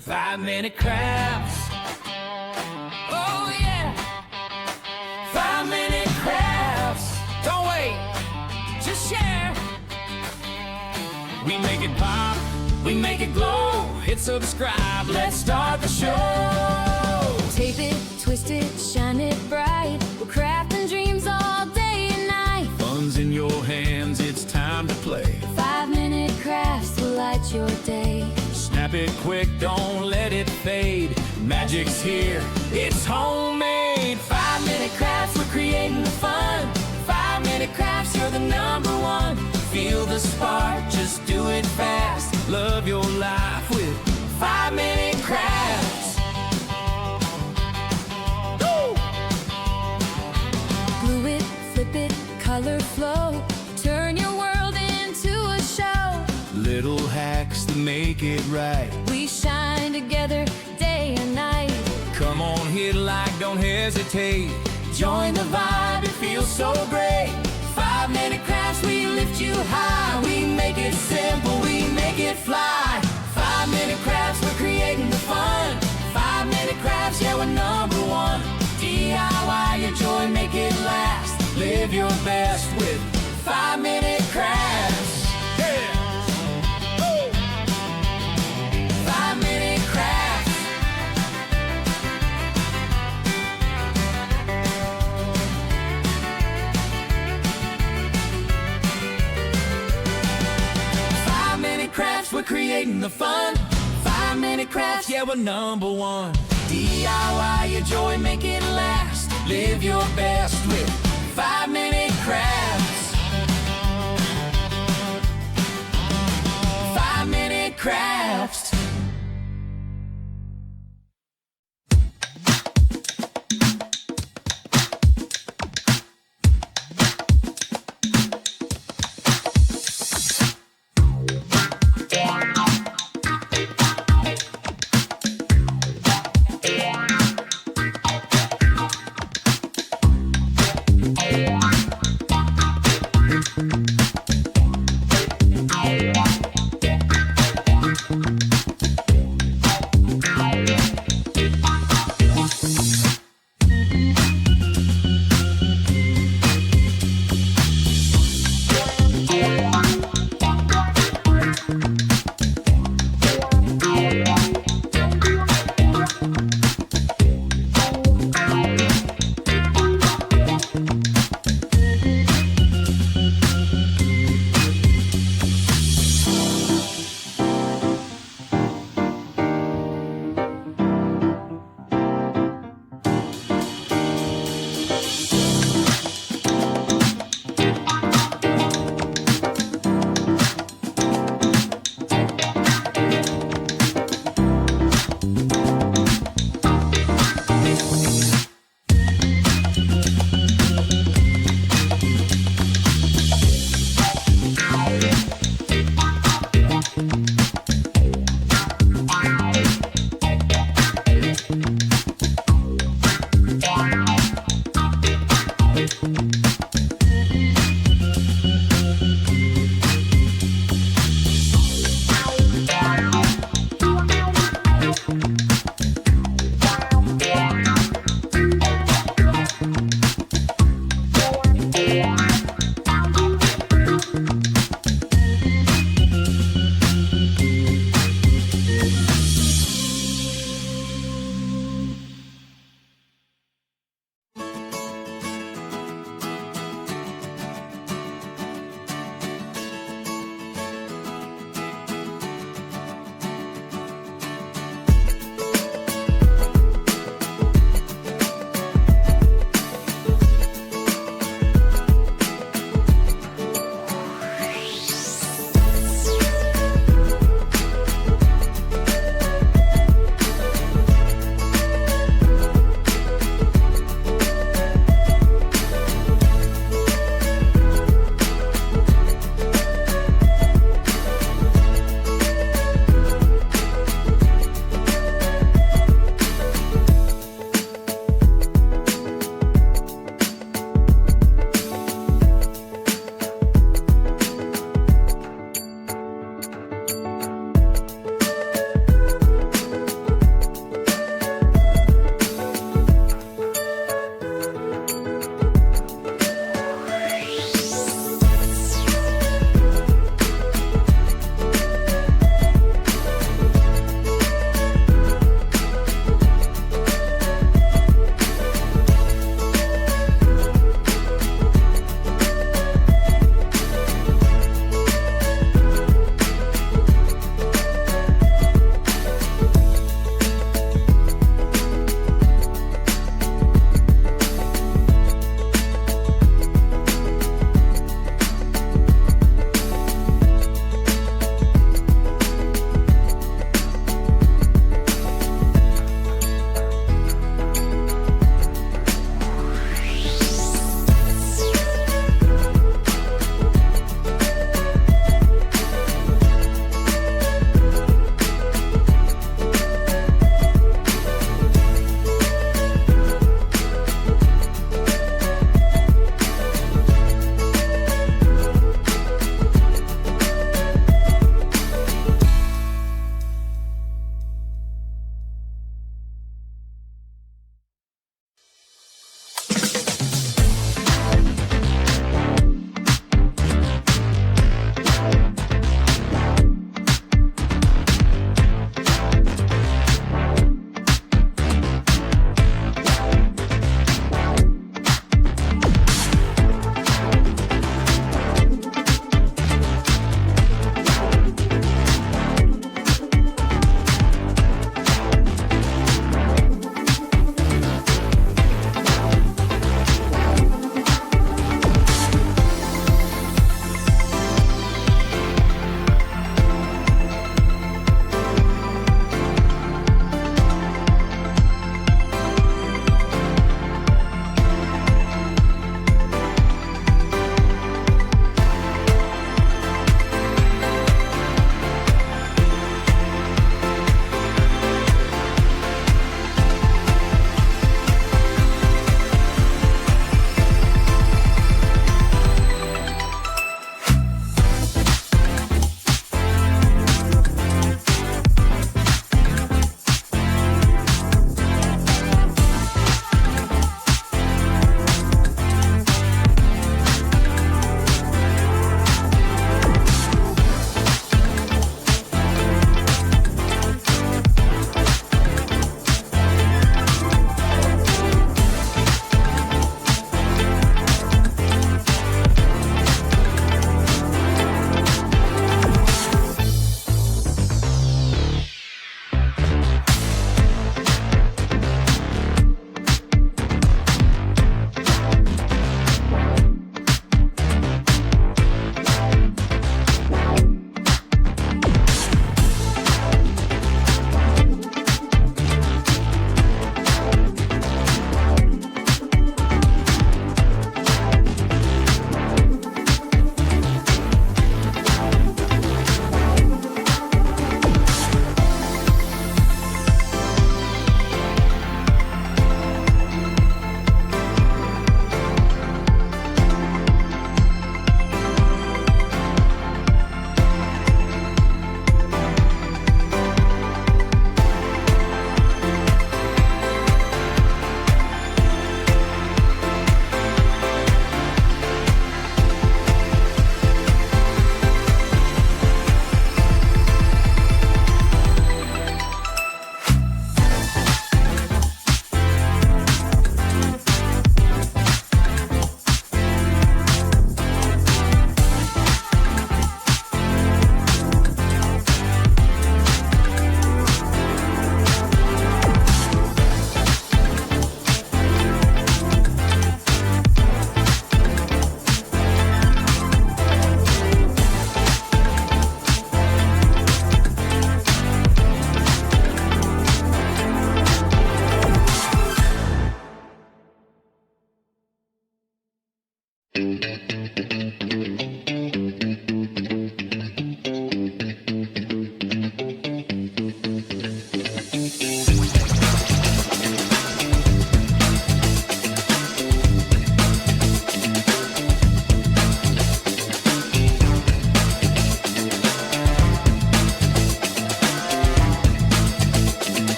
5-minute crafts. Oh yeah. 5-minute crafts. Don't wait, just share. We make it pop, we make it glow. Hit subscribe, let's start the show. Tape it, twist it, shine it bright. We're crafting dreams all day and night. Fun's in your hands, it's time to play. 5-minute crafts will light your day. Snap it quick, don't let it fade. Magic's here, it's homemade. 5-minute crafts, we're creating the fun. 5-minute crafts, you're the #1. Feel the spark, just do it fast. Love your life with 5-minute crafts. Woo! Glue it, flip it, color flow. Turn your world into a show. Little hacks to make it right. We shine together day and night. Come on, hit like, don't hesitate. Join the vibe, it feels so great. 5-minute crafts, we lift you high. We make it simple, we make it fly. 5-minute crafts, we're creating the fun. 5-minute crafts, yeah, we're #1. DIY your joy, make it last. Live your best with 5-minute crafts. Yeah. Woo! 5-minute crafts. We're creating the fun. 5-minute crafts, yeah, we're #1. DIY your joy, make it last. Live your best with 5-minute crafts. 5-minute crafts.